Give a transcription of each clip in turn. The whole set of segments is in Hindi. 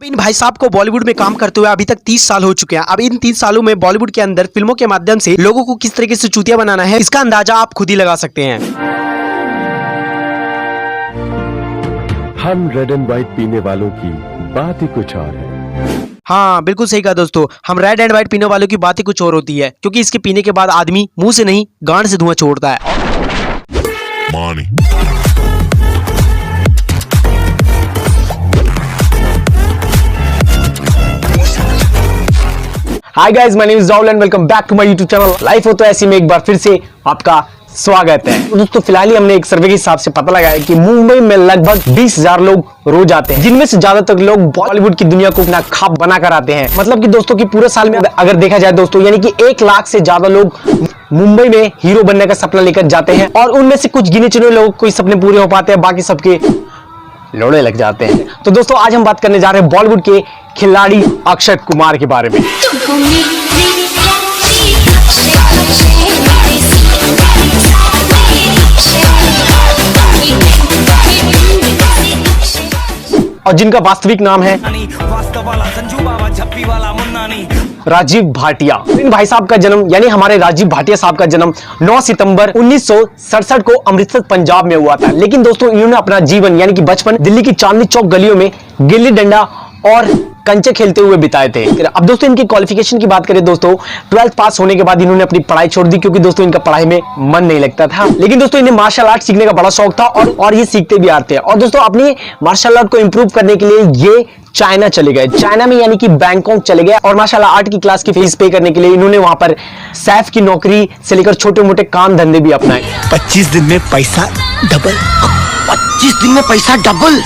इन भाई साहब को बॉलीवुड में काम करते हुए अभी तक 30 साल हो चुके हैं। अब इन 30 सालों में बॉलीवुड के अंदर फिल्मों के माध्यम से लोगों को किस तरीके से चूतिया बनाना है, इसका अंदाजा आप खुद ही लगा सकते हैं। हम रेड एंड व्हाइट पीने वालों की बात ही कुछ और है। हाँ, बिल्कुल सही कहा दोस्तों। हम रेड एंड व्हाइट पीने वालों की बात ही कुछ और होती है, क्योंकि इसके पीने के बाद आदमी मुंह से नहीं गांड से धुआं छोड़ता है। Hi guys, my name is Rahul and welcome back to my YouTube channel life हो तो ऐसी में एक बार फिर से आपका स्वागत है। दोस्तों फिलहाल ही हमने एक सर्वे के हिसाब से पता लगाया कि मुंबई में लगभग 20,000 लोग रोज आते हैं, जिनमें से ज्यादातर लोग बॉलीवुड की दुनिया को अपना खाप बना कर आते हैं। मतलब कि दोस्तों की पूरे साल में अगर देखा जाए दोस्तों, यानी कि 1 लाख से ज्यादा लोग मुंबई में हीरो बनने का सपना लेकर जाते हैं और उनमें से कुछ गिने चुने लोग कोई सपने पूरे हो पाते हैं, बाकी सबके लोड़े लग जाते हैं। तो दोस्तों आज हम बात करने जा रहे हैं बॉलीवुड के खिलाड़ी अक्षय कुमार के बारे में। और जिनका वास्तविक नाम है राजीव भाटिया। इन भाई साहब का जन्म यानी हमारे राजीव भाटिया साहब का जन्म 9 सितंबर 1967 को अमृतसर पंजाब में हुआ था। लेकिन दोस्तों इन्होंने अपना जीवन यानी कि बचपन दिल्ली की चांदनी चौक गलियों में गिल्ली डंडा और कंचे खेलते हुए बिताए थे। अब दोस्तों इनकी क्वालिफिकेशन की बात करें दोस्तों, 12th पास होने के बाद इन्होंने अपनी पढ़ाई छोड़ दी, क्योंकि दोस्तों इनका पढ़ाई में मन नहीं लगता था। लेकिन दोस्तों इन्हें मार्शल आर्ट सीखने का बड़ा शौक था और ये सीखते भी आते हैं। और दोस्तों अपनी मार्शल आर्ट को इंप्रूव करने के लिए ये चाइना चले गए। चाइना में यानी कि बैंकॉक चले गए और मार्शल आर्ट की क्लास की फीस पे करने के लिए इन्होंने वहां पर शेफ की नौकरी से लेकर छोटे मोटे काम धंधे भी अपनाए। 25 दिन में पैसा डबल। 25 दिन में पैसा डबल।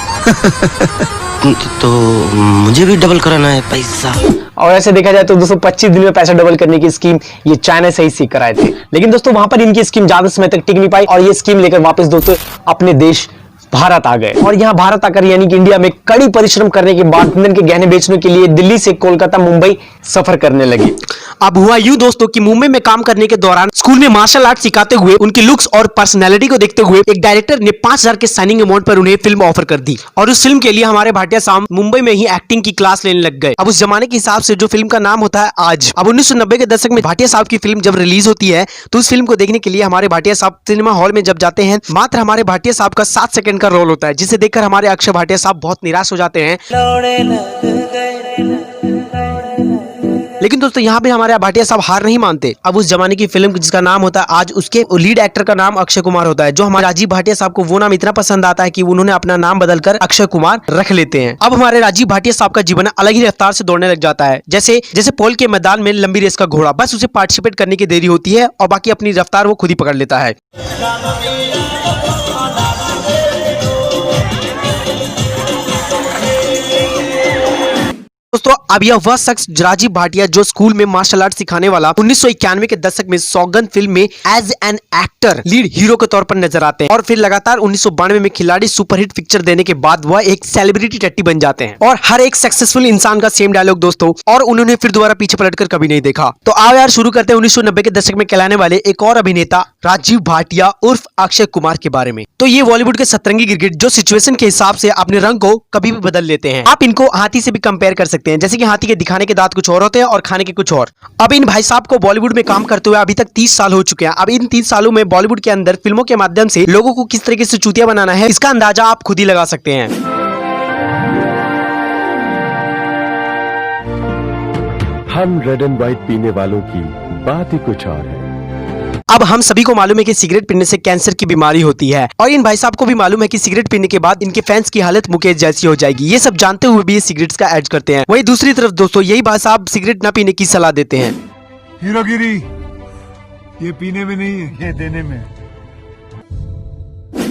तो मुझे भी डबल कराना है पैसा। और ऐसे देखा जाए तो दोस्तों 25 दिन में पैसा डबल करने की स्कीम ये चाइना से ही सीख कर आए थे। लेकिन दोस्तों वहां पर इनकी स्कीम ज्यादा समय तक टिक नहीं पाई और ये स्कीम लेकर वापस दोस्तों अपने देश भारत आ गए। और यहाँ भारत आकर यानी कि इंडिया में कड़ी परिश्रम करने के बाद कुंदन के गहने बेचने के लिए दिल्ली से कोलकाता मुंबई सफर करने लगे। अब हुआ यूं दोस्तों कि मुंबई में काम करने के दौरान स्कूल में मार्शल आर्ट सिखाते हुए उनके लुक्स और पर्सनैलिटी को देखते हुए एक डायरेक्टर ने 5,000 के साइनिंग अमाउंट पर उन्हें फिल्म ऑफर कर दी और उस फिल्म के लिए हमारे भाटिया साहब मुंबई में ही एक्टिंग की क्लास लेने लग गए। अब उस जमाने के हिसाब से जो फिल्म का नाम होता है आज। अब 1990 के दशक में भाटिया साहब की फिल्म जब रिलीज होती है तो उस फिल्म को देखने के लिए हमारे भाटिया साहब सिनेमा हॉल में जब जाते हैं, मात्र हमारे भाटिया साहब का 7 सेकंड का रोल होता है, जिसे देखकर हमारे अक्षय भाटिया साहब बहुत निराश हो जाते हैं। लेकिन दोस्तों यहाँ पे हमारे भाटिया साहब हार नहीं मानते। अब उस जमाने की फिल्म जिसका नाम होता है आज, उसके लीड एक्टर का नाम अक्षय कुमार होता है, जो हमारे राजीव भाटिया साहब को वो नाम इतना पसंद आता है कि उन्होंने अपना नाम बदलकर अक्षय कुमार रख लेते हैं। अब हमारे राजीव भाटिया साहब का जीवन अलग ही रफ्तार से दौड़ने लग जाता है, जैसे जैसे पोल के मैदान में लंबी रेस का घोड़ा, बस उसे पार्टिसिपेट करने की देरी होती है और बाकी अपनी रफ्तार वो खुद ही पकड़ लेता है। दोस्तों अब यह वह शख्स राजीव भाटिया जो स्कूल में मार्शल आर्ट सिखाने वाला 1991 के दशक में सौगंध फिल्म में as an actor lead hero के तौर पर नजर आते हैं और फिर लगातार 1992 में खिलाड़ी सुपरहिट पिक्चर देने के बाद वह एक सेलिब्रिटी टट्टी बन जाते हैं। और हर एक सक्सेसफुल इंसान का सेम डायलॉग दोस्तों, और उन्होंने फिर दोबारा पीछे पलटकर कभी नहीं देखा। तो आओ यार शुरू करते हैं 1990 के दशक में कहलाने वाले एक और अभिनेता राजीव भाटिया उर्फ अक्षय कुमार के बारे में। तो ये बॉलीवुड के सतरंगी गिरगिट जो सिचुएशन के हिसाब से अपने रंग को कभी भी बदल लेते हैं। आप इनको हाथी से भी कंपेयर कर सकते हैं, जैसे कि हाथी के दिखाने के दांत कुछ और होते हैं और खाने के कुछ और। अब इन भाई साहब को बॉलीवुड में काम करते हुए अभी तक 30 साल हो चुके हैं। अब इन 30 सालों में बॉलीवुड के अंदर फिल्मों के माध्यम से लोगों को किस तरीके से चूतिया बनाना है, इसका अंदाजा आप खुद ही लगा सकते हैं। हम रेड एंड व्हाइट पीने वालों की बात ही कुछ और है। अब हम सभी को मालूम है कि सिगरेट पीने से कैंसर की बीमारी होती है और इन भाई साहब को भी मालूम है कि सिगरेट पीने के बाद इनके फैंस की हालत मुकेश जैसी हो जाएगी। ये सब जानते हुए भी ये सिगरेट्स का एड करते हैं। वहीं दूसरी तरफ दोस्तों यही भाई साहब सिगरेट न पीने की सलाह देते हैं। हीरोगिरी ये पीने में नहीं है, ये देने में।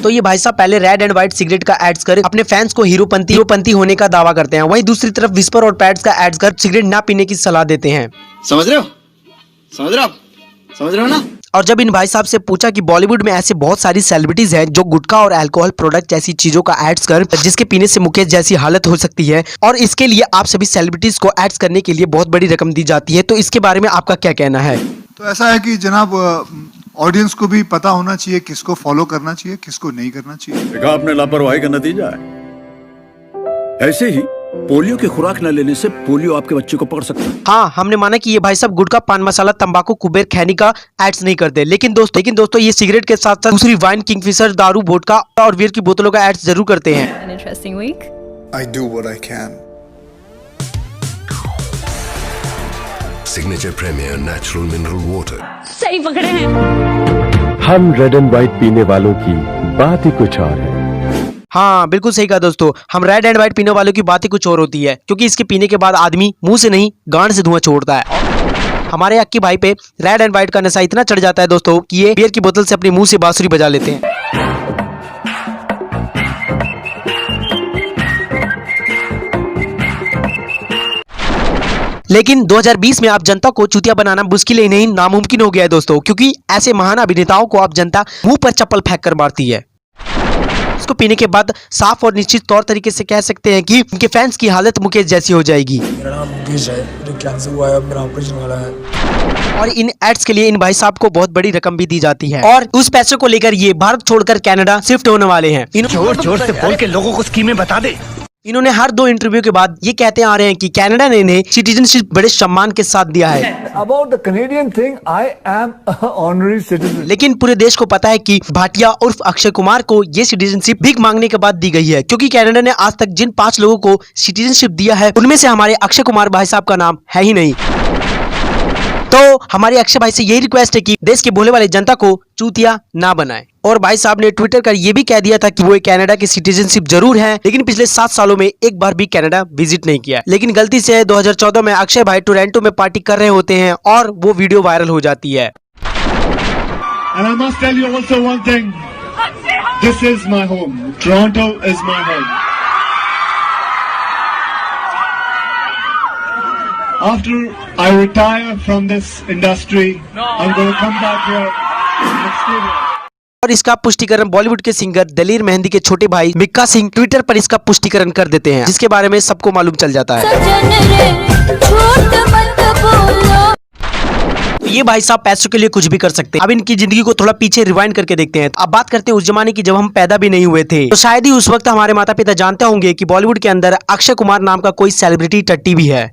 तो ये भाई साहब पहले रेड एंड व्हाइट सिगरेट का एड्स कर अपने फैंस को हीरोपंती होने का दावा करते हैं। वहीं दूसरी तरफ विस्पर और पैड्स का एड्स कर सिगरेट ना पीने की सलाह देते हैं। समझ रहे हो? समझ रहे हो ना? और जब इन भाई साहब से पूछा कि बॉलीवुड में ऐसे बहुत सारी सेलिब्रिटीज हैं जो गुटखा और अल्कोहल प्रोडक्ट जैसी चीजों का एड्स कर जिसके पीने से मुकेश जैसी हालत हो सकती है और इसके लिए आप सभी सेलिब्रिटीज को एड्स करने के लिए बहुत बड़ी रकम दी जाती है, तो इसके बारे में आपका क्या कहना है? तो ऐसा है कि जनाब ऑडियंस को भी पता होना चाहिए किसको फॉलो करना चाहिए, किसको नहीं करना चाहिए। देखा आपने लापरवाही का नतीजा है। ऐसे ही पोलियो की खुराक न लेने से पोलियो आपके बच्चे को पकड़ सकता है। हाँ, हमने माना कि ये भाई साहब गुटखा, पान मसाला, तंबाकू, कुबेर, खैनी का एड्स नहीं करते, लेकिन दोस्तों ये सिगरेट के साथ साथ दूसरी वाइन, किंगफिशर, दारू, वोडका और बियर की बोतलों का एड्स जरूर करते हैं। An interesting week. I do what I can. Signature premier natural mineral water. सही पकड़े हैं। हम रेड एंड व्हाइट पीने वालों की बात ही कुछ और है। हाँ, बिल्कुल सही कहा दोस्तों। हम रेड एंड व्हाइट पीने वालों की बात ही कुछ और होती है, क्योंकि इसके पीने के बाद आदमी मुंह से नहीं गांड से धुआं छोड़ता है। हमारे अक्की भाई पे रेड एंड व्हाइट का नशा इतना चढ़ जाता है दोस्तों कि ये बियर की बोतल से अपने मुंह से बांसुरी बजा लेते हैं। लेकिन 2020 में आप जनता को चूतिया बनाना मुश्किल ही नहीं, नामुमकिन हो गया है दोस्तों, क्योंकि ऐसे महान अभिनेताओं को आप जनता मुंह पर चप्पल फेंक कर मारती है। इसको पीने के बाद साफ और निश्चित तौर तरीके से कह सकते हैं कि उनके फैंस की हालत मुकेश जैसी हो जाएगी। मेरा नाम मुकेश है, मुझे कैंसर हुआ है, मेरा ऑपरेशन वाला है। और इन एड्स के लिए इन भाई साहब को बहुत बड़ी रकम भी दी जाती है, और उस पैसे को लेकर ये भारत छोड़कर कनाडा शिफ्ट होने वाले हैं। जोर जोर से बोल के लोगों को स्कीमें बता दे। इन्होंने हर 2 इंटरव्यू के बाद ये कहते आ रहे हैं कि कनाडा ने इन्हें सिटीजनशिप बड़े सम्मान के साथ दिया है। About the Canadian thing, I am an honorary citizen. लेकिन पूरे देश को पता है कि भाटिया उर्फ अक्षय कुमार को ये सिटीजनशिप भीख मांगने के बाद दी गई है, क्योंकि कनाडा ने आज तक जिन 5 लोगों को सिटीजनशिप दिया है उनमें से हमारे अक्षय कुमार भाई साहब का नाम है ही नहीं। तो हमारे अक्षय भाई से यही रिक्वेस्ट है कि देश के भोले वाले जनता को चूतिया ना बनाए। और भाई साहब ने ट्विटर कर ये भी कह दिया था कि वो कनाडा की सिटीजनशिप जरूर है, लेकिन पिछले 7 सालों में एक बार भी कनाडा विजिट नहीं किया। लेकिन गलती से 2014 में अक्षय भाई टोरंटो में पार्टी कर रहे होते हैं और वो वीडियो वायरल हो जाती है। And I must tell you also one thing. This is my home. Toronto is my home. After I retire from this industry, I'm going to come back here and experience. और इसका पुष्टिकरण बॉलीवुड के सिंगर दलेर मेहंदी के छोटे भाई मिक्का सिंह ट्विटर पर इसका पुष्टिकरण कर देते हैं, जिसके बारे में सबको मालूम चल जाता है। तो ये भाई साहब पैसों के लिए कुछ भी कर सकते हैं। अब इनकी जिंदगी को थोड़ा पीछे रिवाइंड करके देखते हैं। अब बात करते हैं उस जमाने की जब हम पैदा भी नहीं हुए थे, तो शायद ही उस वक्त हमारे माता पिता जानते होंगे कि बॉलीवुड के अंदर अक्षय कुमार नाम का कोई सेलिब्रिटी टट्टी भी है,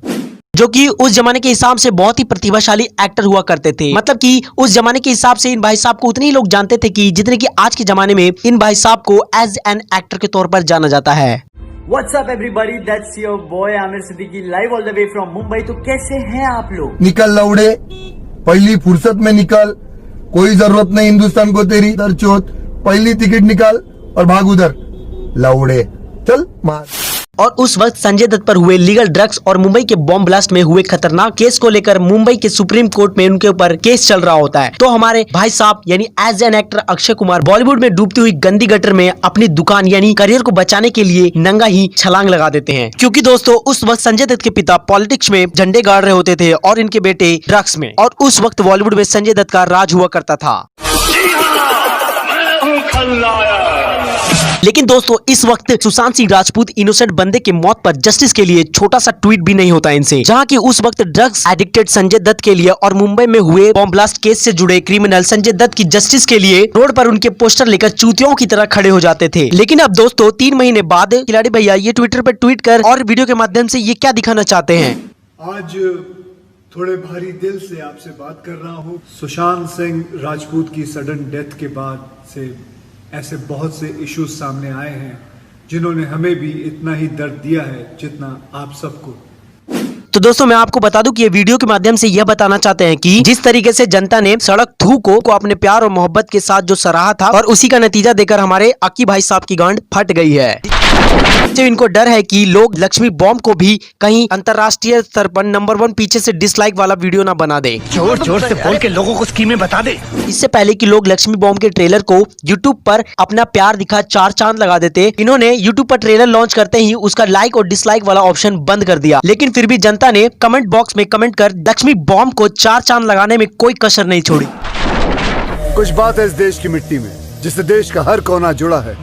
जो कि उस जमाने के हिसाब से बहुत ही प्रतिभाशाली एक्टर हुआ करते थे। मतलब कि उस जमाने के हिसाब से इन भाई साहब को उतने ही लोग जानते थे कि जितने कि आज के जमाने में इन भाई साहब को एज एन एक्टर के तौर पर जाना जाता है। What's up everybody? That's your boy Amir Siddiqui live all the way from Mumbai. तो कैसे हैं आप लोग? निकल लौड़े, पहली फुर्सत में निकल, कोई जरूरत नहीं हिंदुस्तान को तेरी दरचोत, पहली टिकट निकाल और भाग उधर लौड़े, चल मार। और उस वक्त संजय दत्त पर हुए लीगल ड्रग्स और मुंबई के बॉम्ब ब्लास्ट में हुए खतरनाक केस को लेकर मुंबई के सुप्रीम कोर्ट में उनके ऊपर केस चल रहा होता है। तो हमारे भाई साहब यानी as an actor Akshay Kumar Bollywood में डूबती हुई गंदी गटर में अपनी दुकान यानी करियर को बचाने के लिए नंगा ही छलांग लगा देते हैं, क्योंकि दोस्तों उस वक्त संजय दत्त के पिता पॉलिटिक्स में झंडे गाड़ रहे होते थे और इनके बेटे ड्रग्स में, और उस वक्त बॉलीवुड में संजय दत्त का राज हुआ करता था। लेकिन दोस्तों इस वक्त सुशांत सिंह राजपूत इनोसेंट बंदे के मौत पर जस्टिस के लिए छोटा सा ट्वीट भी नहीं होता इनसे, जहां कि उस वक्त ड्रग्स एडिक्टेड संजय दत्त के लिए और मुंबई में हुए बॉम्ब ब्लास्ट केस से जुड़े क्रिमिनल संजय दत्त की जस्टिस के लिए रोड पर उनके पोस्टर लेकर चूतियों की तरह खड़े हो जाते थे। लेकिन अब दोस्तों 3 महीने बाद खिलाड़ी भैया ये ट्विटर पर ट्वीट कर और वीडियो के माध्यम से ये क्या दिखाना चाहते हैं? आज थोड़े भारी दिल से आपसे बात कर रहा हूँ। सुशांत सिंह राजपूत की सडन डेथ के बाद से ऐसे बहुत से इश्यूज सामने आए हैं जिन्होंने हमें भी इतना ही दर्द दिया है जितना आप सबको। तो दोस्तों मैं आपको बता दूं कि ये वीडियो के माध्यम से यह बताना चाहते हैं कि जिस तरीके से जनता ने सड़क थू को अपने प्यार और मोहब्बत के साथ जो सराहा था, और उसी का नतीजा देकर हमारे अक्की भाई साहब की गांड फट गई है। तो इनको डर है कि लोग लक्ष्मी बॉम्ब को भी कहीं अंतरराष्ट्रीय स्तर पर नंबर 1 पीछे से डिसलाइक वाला वीडियो ना बना दे। जोर जोर से बोल के लोगों को स्कीमें बता दे। इससे पहले कि लोग लक्ष्मी बॉम्ब के ट्रेलर को YouTube पर अपना प्यार दिखा 4 चांद लगा देते, इन्होंने YouTube पर ट्रेलर लॉन्च करते ही उसका लाइक और डिसलाइक वाला ऑप्शन बंद कर दिया। लेकिन फिर भी जनता ने कमेंट बॉक्स में कमेंट कर लक्ष्मी बॉम्ब को 4 चांद लगाने में कोई कसर नहीं छोड़ी। कुछ बात है इस देश की मिट्टी में जिससे देश का हर कोना जुड़ा है,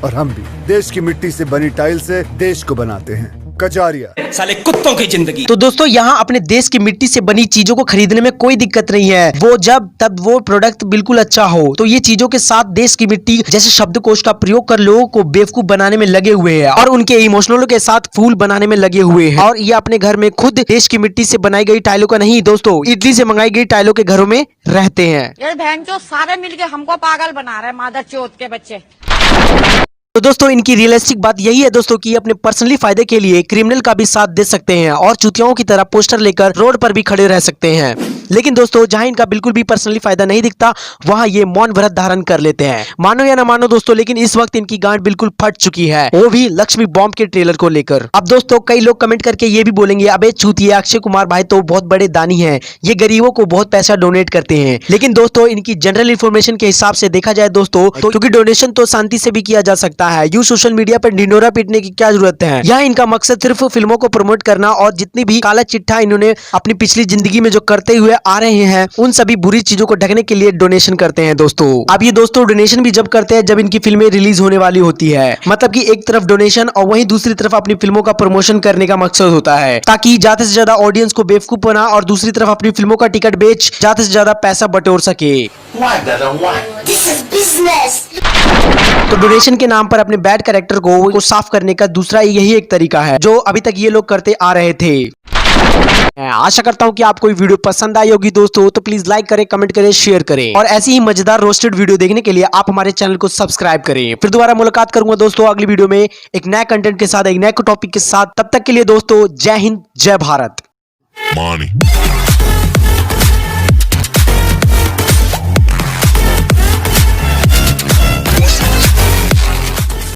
और हम भी देश की मिट्टी से बनी टाइल से देश को बनाते हैं। कचारिया। साले कुत्तों की जिंदगी। तो दोस्तों यहाँ अपने देश की मिट्टी से बनी चीजों को खरीदने में कोई दिक्कत नहीं है, वो जब तब वो प्रोडक्ट बिल्कुल अच्छा हो। तो ये चीजों के साथ देश की मिट्टी जैसे शब्दकोश का प्रयोग कर लोगों को बेवकूफ बनाने में लगे हुए हैं और उनके इमोशनलों के साथ फूल बनाने में लगे हुए हैं। और ये अपने घर में खुद देश की मिट्टी से बनाई गई टाइलों का नहीं दोस्तों, इटली से मंगाई गई टाइलों के घरों में रहते हैं। ये बहन चो सारे मिलके हमको पागल बना रहे हैं, मादर चोद के बच्चे। तो दोस्तों इनकी रियलिस्टिक बात यही है दोस्तों कि अपने पर्सनली फायदे के लिए क्रिमिनल का भी साथ दे सकते हैं और चुतियाओं की तरह पोस्टर लेकर रोड पर भी खड़े रह सकते हैं। लेकिन दोस्तों जहां इनका बिल्कुल भी पर्सनली फायदा नहीं दिखता वहां ये मौन व्रत धारण कर लेते हैं। मानो या ना मानो दोस्तों, लेकिन इस वक्त इनकी गांड बिल्कुल फट चुकी है, वो भी लक्ष्मी बॉम्ब के ट्रेलर को लेकर। अब दोस्तों कई लोग कमेंट करके ये भी बोलेंगे, अबे चूतिया अक्षय कुमार भाई तो बहुत बड़े दानी हैं, ये गरीबों को बहुत पैसा डोनेट करते हैं। लेकिन दोस्तों इनकी जनरल इन्फॉर्मेशन के हिसाब से देखा जाए दोस्तों, तो क्योंकि डोनेशन तो शांति से भी किया जा सकता है, यूं सोशल मीडिया पर ढिंडोरा पीटने की क्या जरूरत है। यहाँ इनका मकसद सिर्फ फिल्मों को प्रमोट करना और जितनी भी काला चिट्ठा इन्होंने अपनी पिछली जिंदगी में जो करते हुए आ रहे हैं उन सभी बुरी चीजों को ढकने के लिए डोनेशन करते हैं दोस्तों। अब ये दोस्तों डोनेशन भी जब करते हैं जब इनकी फिल्में रिलीज होने वाली होती है, मतलब कि एक तरफ डोनेशन और वहीं दूसरी तरफ अपनी फिल्मों का प्रमोशन करने का मकसद होता है, ताकि ज्यादा से ज्यादा ऑडियंस को बेवकूफ बना और दूसरी तरफ अपनी फिल्मों का टिकट बेच ज्यादा से ज्यादा पैसा बटोर सके। तो डोनेशन के नाम पर अपने बैड कैरेक्टर को साफ करने का दूसरा यही एक तरीका है जो अभी तक ये लोग करते आ रहे थे। आशा करता हूं कि आपको ये वीडियो पसंद आई होगी दोस्तों, तो प्लीज लाइक करें, कमेंट करें, शेयर करें और ऐसी ही मजेदार रोस्टेड वीडियो देखने के लिए आप हमारे चैनल को सब्सक्राइब करें। फिर दोबारा मुलाकात करूंगा दोस्तों अगली वीडियो में एक नए कंटेंट के साथ, एक नए टॉपिक के साथ। तब तक के लिए दोस्तों जय हिंद, जय भारत।